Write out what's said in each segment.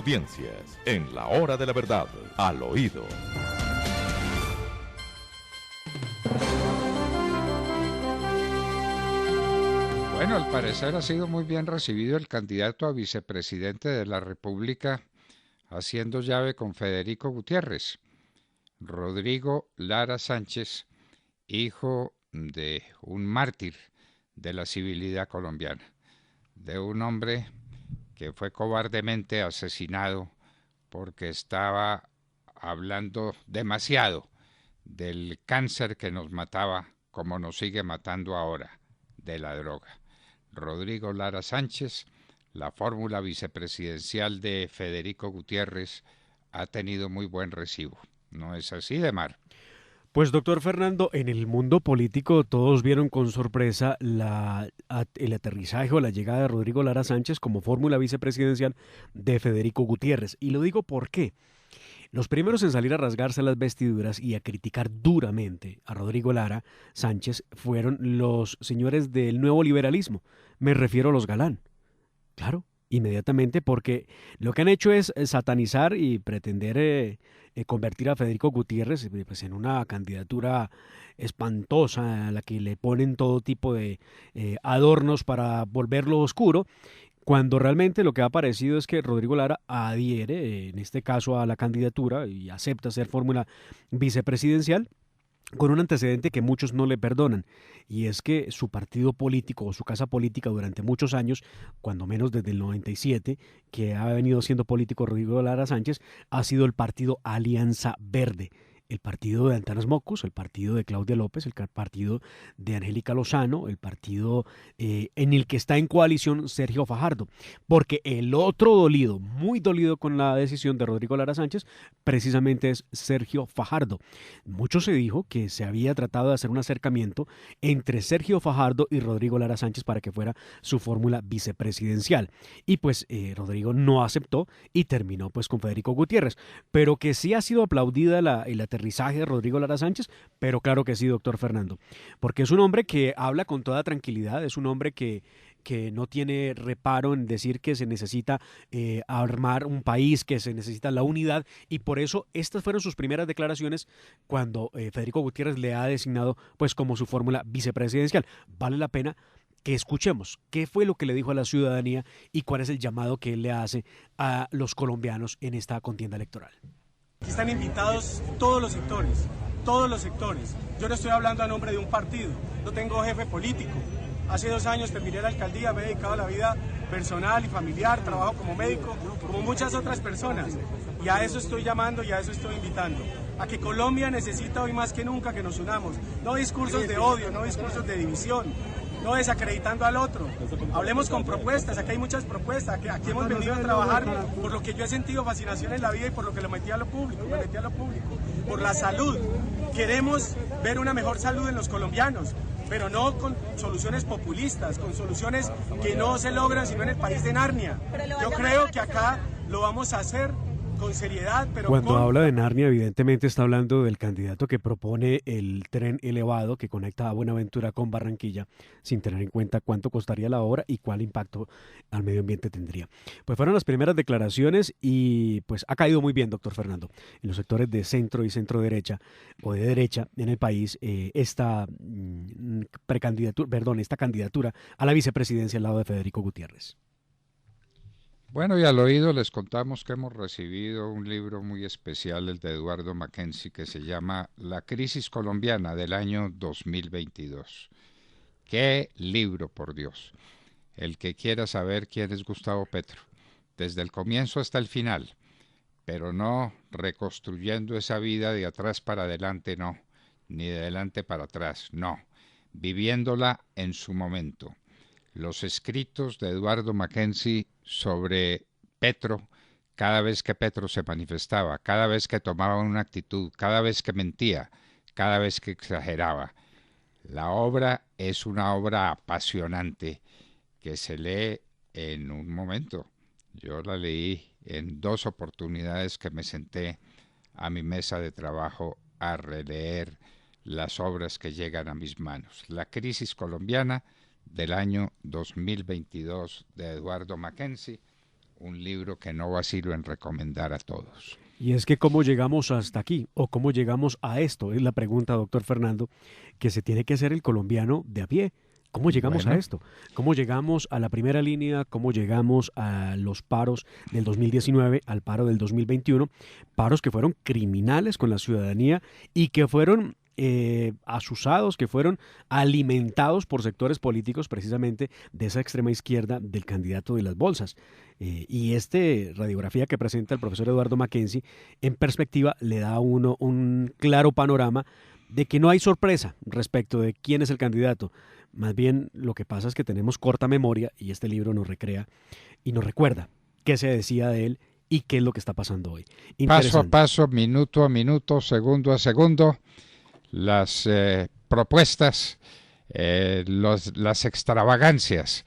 Audiencias en la hora de la verdad, al oído. Bueno, al parecer ha sido muy bien recibido el candidato a vicepresidente de la República, haciendo llave con Federico Gutiérrez. Rodrigo Lara Sánchez, hijo de un mártir de la civilidad colombiana, de un hombre que fue cobardemente asesinado porque estaba hablando demasiado del cáncer que nos mataba, como nos sigue matando ahora, de la droga. Rodrigo Lara Sánchez, la fórmula vicepresidencial de Federico Gutiérrez, ha tenido muy buen recibo. ¿No es así, Demar? Pues doctor Fernando, en el mundo político todos vieron con sorpresa el aterrizaje o la llegada de Rodrigo Lara Sánchez como fórmula vicepresidencial de Federico Gutiérrez. Y lo digo por qué. Los primeros en salir a rasgarse las vestiduras y a criticar duramente a Rodrigo Lara Sánchez fueron los señores del nuevo liberalismo. Me refiero a los Galán. Claro, inmediatamente, porque lo que han hecho es satanizar y pretender convertir a Federico Gutiérrez pues, en una candidatura espantosa a la que le ponen todo tipo de adornos para volverlo oscuro, cuando realmente lo que ha aparecido es que Rodrigo Lara adhiere, en este caso, a la candidatura y acepta ser fórmula vicepresidencial, con un antecedente que muchos no le perdonan, y es que su partido político o su casa política durante muchos años, cuando menos desde el 97, que ha venido siendo político Rodrigo Lara Sánchez, ha sido el partido Alianza Verde, el partido de Antanas Mocos, el partido de Claudia López, el partido de Angélica Lozano, el partido en el que está en coalición Sergio Fajardo, porque el otro dolido, muy dolido con la decisión de Rodrigo Lara Sánchez, precisamente es Sergio Fajardo. Mucho se dijo que se había tratado de hacer un acercamiento entre Sergio Fajardo y Rodrigo Lara Sánchez para que fuera su fórmula vicepresidencial, y pues Rodrigo no aceptó y terminó pues con Federico Gutiérrez, pero que sí ha sido aplaudida el aterrizaje de Rodrigo Lara Sánchez, pero claro que sí, doctor Fernando, porque es un hombre que habla con toda tranquilidad, es un hombre que no tiene reparo en decir que se necesita armar un país, que se necesita la unidad, y por eso estas fueron sus primeras declaraciones cuando Federico Gutiérrez le ha designado pues como su fórmula vicepresidencial. Vale la pena que escuchemos qué fue lo que le dijo a la ciudadanía y cuál es el llamado que él le hace a los colombianos en esta contienda electoral. Aquí están invitados todos los sectores, todos los sectores. Yo no estoy hablando a nombre de un partido, no tengo jefe político. Hace 2 años terminé la alcaldía, me he dedicado a la vida personal y familiar, trabajo como médico, como muchas otras personas. Y a eso estoy llamando y a eso estoy invitando. A que Colombia necesita hoy más que nunca que nos unamos. No discursos de odio, no discursos de división, no desacreditando al otro. Hablemos con propuestas, aquí hay muchas propuestas, aquí hemos venido a trabajar por lo que yo he sentido fascinación en la vida y por lo que lo metí a lo público, por la salud. Queremos ver una mejor salud en los colombianos, pero no con soluciones populistas, con soluciones que no se logran sino en el país de Narnia. Yo creo que acá lo vamos a hacer con seriedad, pero cuando habla de Narnia, evidentemente está hablando del candidato que propone el tren elevado que conecta a Buenaventura con Barranquilla, sin tener en cuenta cuánto costaría la obra y cuál impacto al medio ambiente tendría. Pues fueron las primeras declaraciones y pues ha caído muy bien, doctor Fernando, en los sectores de centro y centro derecha o de derecha en el país esta candidatura a la vicepresidencia al lado de Federico Gutiérrez. Bueno, y al oído les contamos que hemos recibido un libro muy especial, el de Eduardo Mackenzie, que se llama La crisis colombiana del año 2022. ¡Qué libro, por Dios! El que quiera saber quién es Gustavo Petro, desde el comienzo hasta el final, pero no reconstruyendo esa vida de atrás para adelante, no, ni de adelante para atrás, no, viviéndola en su momento. Los escritos de Eduardo Mackenzie sobre Petro, cada vez que Petro se manifestaba, cada vez que tomaba una actitud, cada vez que mentía, cada vez que exageraba. La obra es una obra apasionante que se lee en un momento. Yo la leí en 2 oportunidades que me senté a mi mesa de trabajo a releer las obras que llegan a mis manos. La crisis colombiana del año 2022 de Eduardo Mackenzie, un libro que no vacilo en recomendar a todos. Y es que cómo llegamos hasta aquí o cómo llegamos a esto, es la pregunta, doctor Fernando, que se tiene que hacer el colombiano de a pie. ¿Cómo llegamos a esto? ¿Cómo llegamos a la primera línea? ¿Cómo llegamos a los paros del 2019, al paro del 2021? Paros que fueron criminales con la ciudadanía y que fueron asusados, que fueron alimentados por sectores políticos precisamente de esa extrema izquierda del candidato de las bolsas. Y radiografía que presenta el profesor Eduardo Mackenzie, en perspectiva le da a uno un claro panorama de que no hay sorpresa respecto de quién es el candidato. Más bien lo que pasa es que tenemos corta memoria y este libro nos recrea y nos recuerda qué se decía de él y qué es lo que está pasando hoy. Paso a paso, minuto a minuto, segundo a segundo, las propuestas, las extravagancias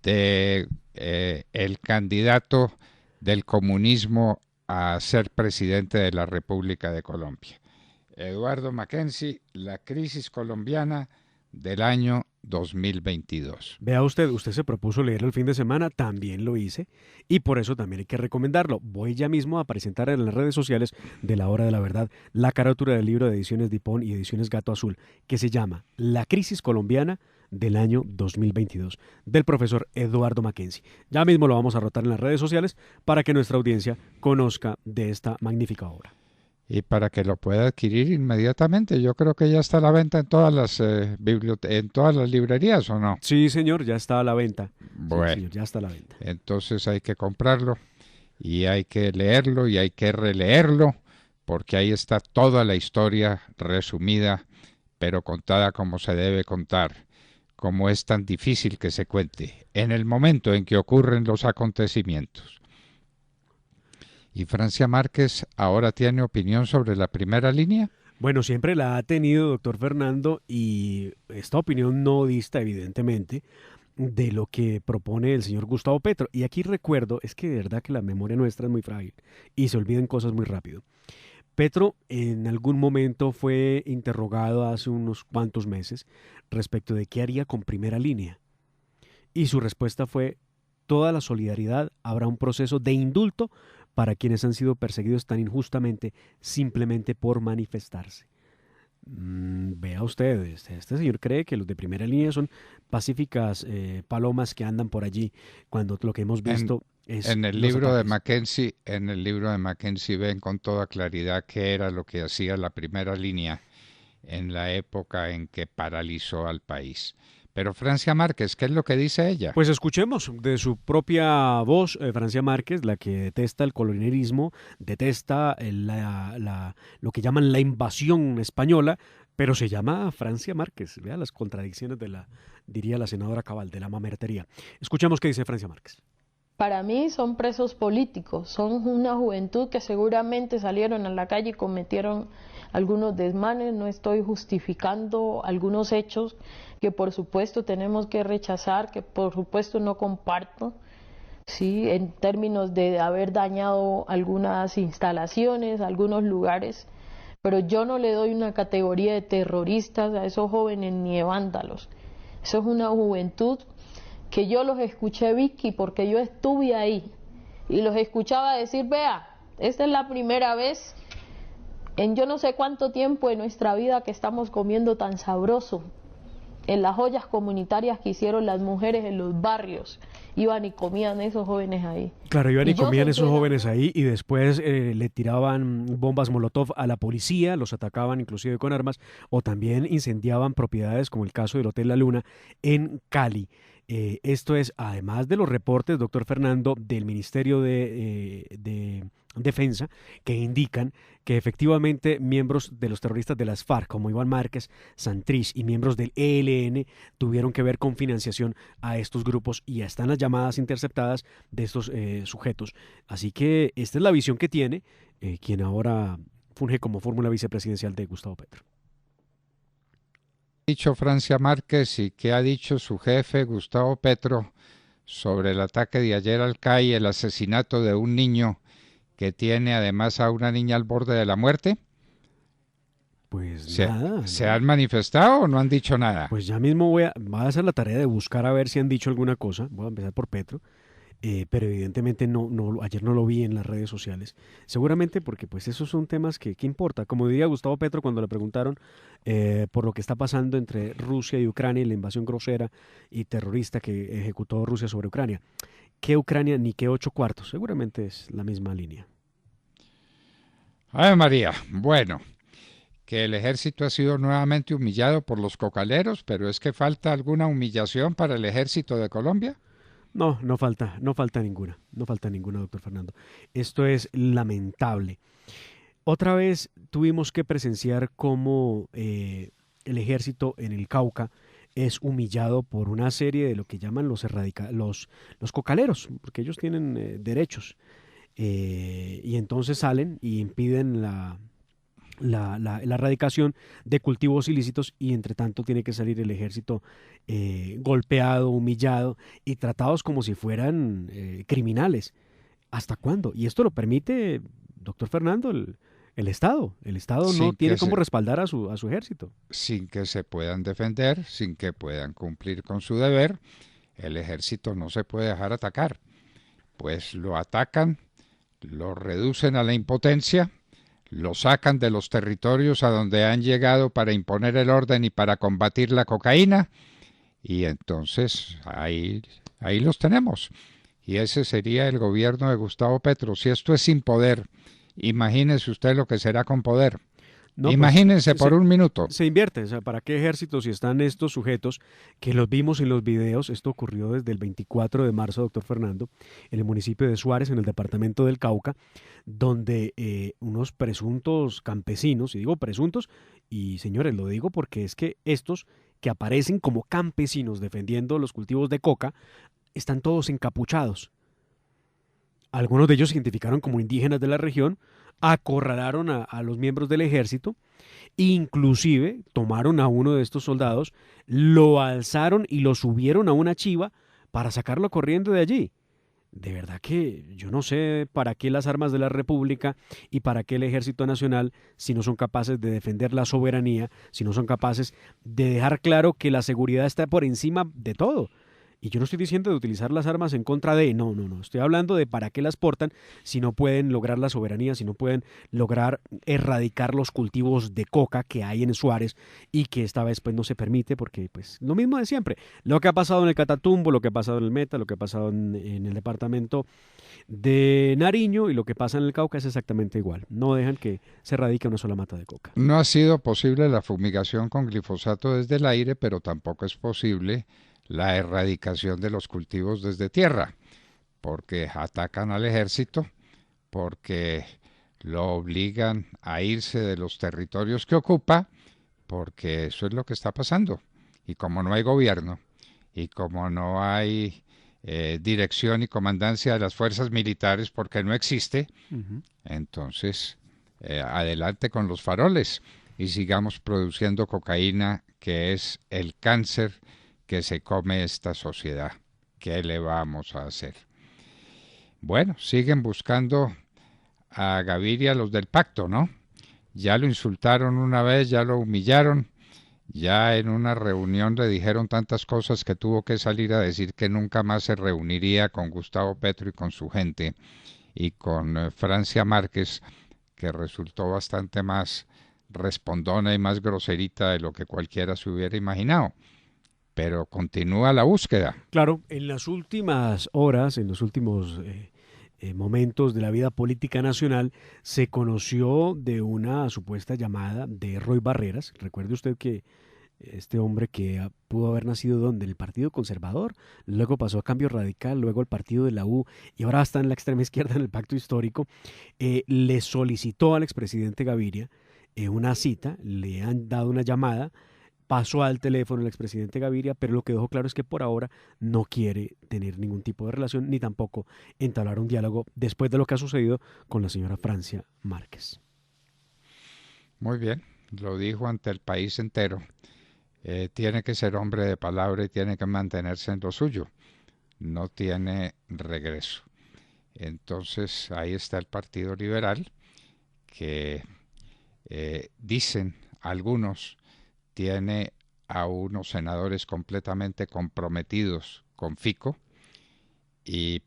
de el candidato del comunismo a ser presidente de la República de Colombia. Eduardo Mackenzie, la crisis colombiana del año 2022. Vea usted se propuso leerlo el fin de semana, también lo hice, y por eso también hay que recomendarlo. Voy ya mismo a presentar en las redes sociales de La Hora de la Verdad la carátula del libro de Ediciones Dipón y Ediciones Gato Azul, que se llama La crisis colombiana del año 2022, del profesor Eduardo Mackenzie. Ya mismo lo vamos a rotar en las redes sociales para que nuestra audiencia conozca de esta magnífica obra. Y para que lo pueda adquirir inmediatamente. Yo creo que ya está a la venta en todas las en todas las librerías, ¿o no? Sí, señor, ya está a la venta. Bueno, sí, señor, ya está a la venta. Entonces hay que comprarlo y hay que leerlo y hay que releerlo, porque ahí está toda la historia resumida, pero contada como se debe contar, como es tan difícil que se cuente, en el momento en que ocurren los acontecimientos. ¿Y Francia Márquez ahora tiene opinión sobre la primera línea? Bueno, siempre la ha tenido, doctor Fernando, y esta opinión no dista, evidentemente, de lo que propone el señor Gustavo Petro. Y aquí recuerdo, es que de verdad que la memoria nuestra es muy frágil y se olvidan cosas muy rápido. Petro en algún momento fue interrogado hace unos cuantos meses respecto de qué haría con primera línea. Y su respuesta fue: toda la solidaridad, habrá un proceso de indulto para quienes han sido perseguidos tan injustamente simplemente por manifestarse. Vea usted, este señor cree que los de primera línea son pacíficas palomas que andan por allí, cuando lo que hemos visto es en el libro de Mackenzie, ven con toda claridad qué era lo que hacía la primera línea en la época en que paralizó al país. Pero Francia Márquez, ¿qué es lo que dice ella? Pues escuchemos de su propia voz, Francia Márquez, la que detesta el colonialismo, detesta lo que llaman la invasión española, pero se llama Francia Márquez. Vea las contradicciones diría la senadora Cabal, de la mamertería. Escuchemos qué dice Francia Márquez. Para mí son presos políticos, son una juventud que seguramente salieron a la calle y cometieron algunos desmanes. No estoy justificando algunos hechos que por supuesto tenemos que rechazar, que por supuesto no comparto, ¿sí? En términos de haber dañado algunas instalaciones, algunos lugares, pero yo no le doy una categoría de terroristas a esos jóvenes ni de vándalos. Eso es una juventud que yo los escuché, Vicky, porque yo estuve ahí y los escuchaba decir: vea, esta es la primera vez en yo no sé cuánto tiempo de nuestra vida que estamos comiendo tan sabroso. En las ollas comunitarias que hicieron las mujeres en los barrios, iban y comían esos jóvenes ahí. Claro, iban y comían esos jóvenes ahí y después le tiraban bombas Molotov a la policía, los atacaban inclusive con armas, o también incendiaban propiedades, como el caso del Hotel La Luna en Cali. Esto es, además de los reportes, doctor Fernando, del Ministerio de Defensa, que indican que efectivamente miembros de los terroristas de las FARC, como Iván Márquez, Santrich y miembros del ELN, tuvieron que ver con financiación a estos grupos, y ya están las llamadas interceptadas de estos sujetos. Así que esta es la visión que tiene quien ahora funge como fórmula vicepresidencial de Gustavo Petro. Dicho Francia Márquez, y qué ha dicho su jefe Gustavo Petro sobre el ataque de ayer al CAI, el asesinato de un niño que tiene además a una niña al borde de la muerte. Pues nada. ¿Se han manifestado o no han dicho nada? Pues ya mismo voy a hacer la tarea de buscar a ver si han dicho alguna cosa. Voy a empezar por Petro. pero evidentemente ayer no lo vi en las redes sociales. Seguramente porque pues esos son temas que importa. Como diría Gustavo Petro cuando le preguntaron por lo que está pasando entre Rusia y Ucrania y la invasión grosera y terrorista que ejecutó Rusia sobre Ucrania. ¿Qué Ucrania ni qué 8 cuartos? Seguramente es la misma línea. Ay, María, bueno, que el ejército ha sido nuevamente humillado por los cocaleros, pero es que falta alguna humillación para el ejército de Colombia. No, no falta ninguna, doctor Fernando. Esto es lamentable. Otra vez tuvimos que presenciar cómo el ejército en el Cauca es humillado por una serie de lo que llaman los cocaleros, porque ellos tienen derechos. Y entonces salen y impiden la erradicación de cultivos ilícitos y entre tanto tiene que salir el ejército golpeado, humillado y tratados como si fueran criminales. ¿Hasta cuándo? Y esto lo permite, doctor Fernando, el Estado. El Estado no tiene cómo respaldar a su ejército. Sin que se puedan defender, sin que puedan cumplir con su deber, el ejército no se puede dejar atacar. Pues lo atacan, lo reducen a la impotencia, lo sacan de los territorios a donde han llegado para imponer el orden y para combatir la cocaína, y entonces ahí los tenemos. Y ese sería el gobierno de Gustavo Petro. Si esto es sin poder, imagínese usted lo que será con poder. No, imagínense pues, por un minuto. Se invierte, o sea, ¿para qué ejércitos si están estos sujetos que los vimos en los videos? Esto ocurrió desde el 24 de marzo, doctor Fernando, en el municipio de Suárez, en el departamento del Cauca, donde unos presuntos campesinos, y digo presuntos, y señores, lo digo porque es que estos que aparecen como campesinos defendiendo los cultivos de coca, están todos encapuchados. Algunos de ellos se identificaron como indígenas de la región, acorralaron a los miembros del ejército, inclusive tomaron a uno de estos soldados, lo alzaron y lo subieron a una chiva para sacarlo corriendo de allí. De verdad que yo no sé para qué las armas de la República y para qué el Ejército Nacional si no son capaces de defender la soberanía, si no son capaces de dejar claro que la seguridad está por encima de todo. Y yo no estoy diciendo de utilizar las armas en contra de, no, estoy hablando de para qué las portan si no pueden lograr la soberanía, si no pueden lograr erradicar los cultivos de coca que hay en Suárez y que esta vez pues no se permite porque pues lo mismo de siempre. Lo que ha pasado en el Catatumbo, lo que ha pasado en el Meta, lo que ha pasado en el departamento de Nariño y lo que pasa en el Cauca es exactamente igual. No dejan que se erradique una sola mata de coca. No ha sido posible la fumigación con glifosato desde el aire, pero tampoco es posible la erradicación de los cultivos desde tierra, porque atacan al ejército, porque lo obligan a irse de los territorios que ocupa, porque eso es lo que está pasando. Y como no hay gobierno, y como no hay dirección y comandancia de las fuerzas militares, porque no existe, entonces adelante con los faroles y sigamos produciendo cocaína, que es el cáncer que se come esta sociedad. ¿Qué le vamos a hacer? Bueno, siguen buscando a Gaviria los del pacto, ¿no? Ya lo insultaron una vez, ya lo humillaron, ya en una reunión le dijeron tantas cosas que tuvo que salir a decir que nunca más se reuniría con Gustavo Petro y con su gente, y con Francia Márquez, que resultó bastante más respondona y más groserita de lo que cualquiera se hubiera imaginado. Pero continúa la búsqueda. Claro, en las últimas horas, en los últimos momentos de la vida política nacional, se conoció de una supuesta llamada de Roy Barreras. Recuerde usted que este hombre que pudo haber nacido donde, en el Partido Conservador, luego pasó a Cambio Radical, luego al partido de la U y ahora está en la extrema izquierda en el Pacto Histórico, le solicitó al expresidente Gaviria una cita, le han dado una llamada. Pasó al teléfono el expresidente Gaviria, pero lo que dejó claro es que por ahora no quiere tener ningún tipo de relación ni tampoco entablar un diálogo después de lo que ha sucedido con la señora Francia Márquez. Muy bien, lo dijo ante el país entero. Tiene que ser hombre de palabra y tiene que mantenerse en lo suyo. No tiene regreso. Entonces ahí está el Partido Liberal, que dicen algunos tiene a unos senadores completamente comprometidos con Fico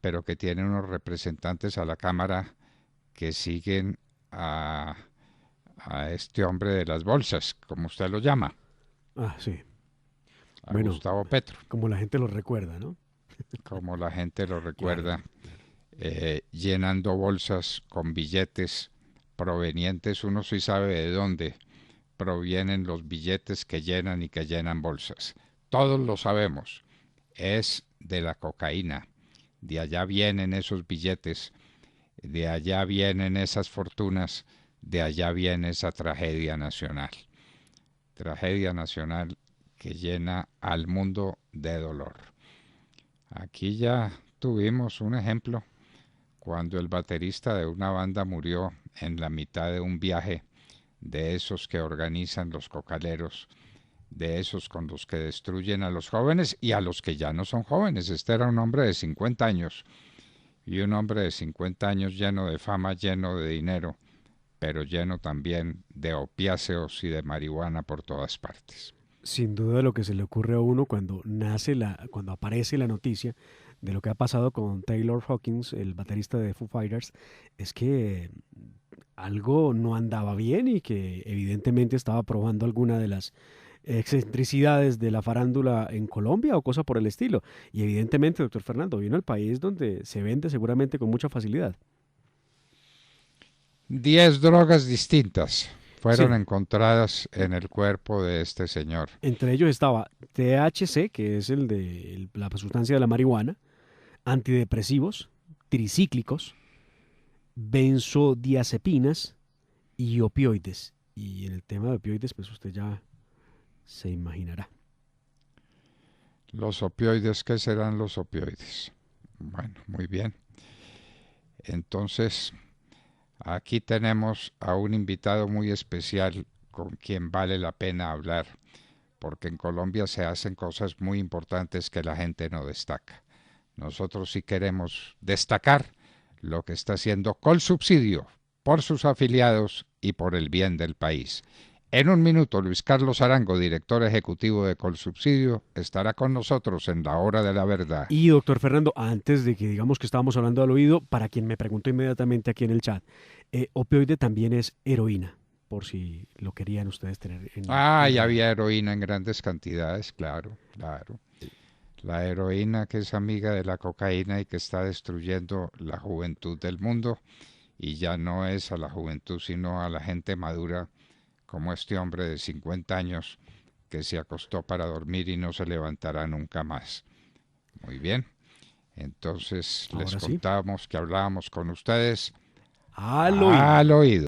pero que tiene unos representantes a la Cámara que siguen a este hombre de las bolsas, como usted lo llama, Ah, sí. a Bueno, Gustavo Petro, como la gente lo recuerda, ¿no? como la gente lo recuerda, Claro. llenando bolsas con billetes provenientes, uno sí sabe de dónde provienen los billetes que llenan y que llenan bolsas. Todos lo sabemos, es de la cocaína, de allá vienen esos billetes, de allá vienen esas fortunas, de allá viene esa tragedia nacional que llena al mundo de dolor. Aquí ya tuvimos un ejemplo cuando el baterista de una banda murió en la mitad de un viaje de esos que organizan los cocaleros, de esos con los que destruyen a los jóvenes y a los que ya no son jóvenes. Este era un hombre de 50 años y un hombre de 50 años lleno de fama, lleno de dinero, pero lleno también de opiáceos y de marihuana por todas partes. Sin duda lo que se le ocurre a uno cuando cuando aparece la noticia de lo que ha pasado con Taylor Hawkins, el baterista de Foo Fighters, es que algo no andaba bien y que evidentemente estaba probando alguna de las excentricidades de la farándula en Colombia o cosa por el estilo. Y evidentemente, doctor Fernando, vino al país donde se vende seguramente con mucha facilidad. 10 drogas distintas fueron Sí, encontradas en el cuerpo de este señor. entre ellos estaba THC, que es la sustancia de la marihuana, antidepresivos, tricíclicos, benzodiazepinas y opioides. Y en el tema de opioides, pues usted ya se imaginará. Los opioides, ¿qué serán los opioides? Bueno, muy bien. Entonces, aquí tenemos a un invitado muy especial con quien vale la pena hablar, porque en Colombia se hacen cosas muy importantes que la gente no destaca. Nosotros sí queremos destacar lo que está haciendo Colsubsidio por sus afiliados y por el bien del país. En un minuto, Luis Carlos Arango, director ejecutivo de Colsubsidio, estará con nosotros en la hora de la verdad. Y doctor Fernando, antes de que digamos que estábamos hablando al oído, para quien me preguntó inmediatamente aquí en el chat, opioide también es heroína, por si lo querían ustedes tener en Ya radar. había heroína en grandes cantidades, claro, claro. La heroína que es amiga de la cocaína y que está destruyendo la juventud del mundo, y ya no es a la juventud sino a la gente madura como este hombre de 50 años que se acostó para dormir y no se levantará nunca más. Muy bien, entonces les Ahora sí, contamos que hablábamos con ustedes al oído. al oído.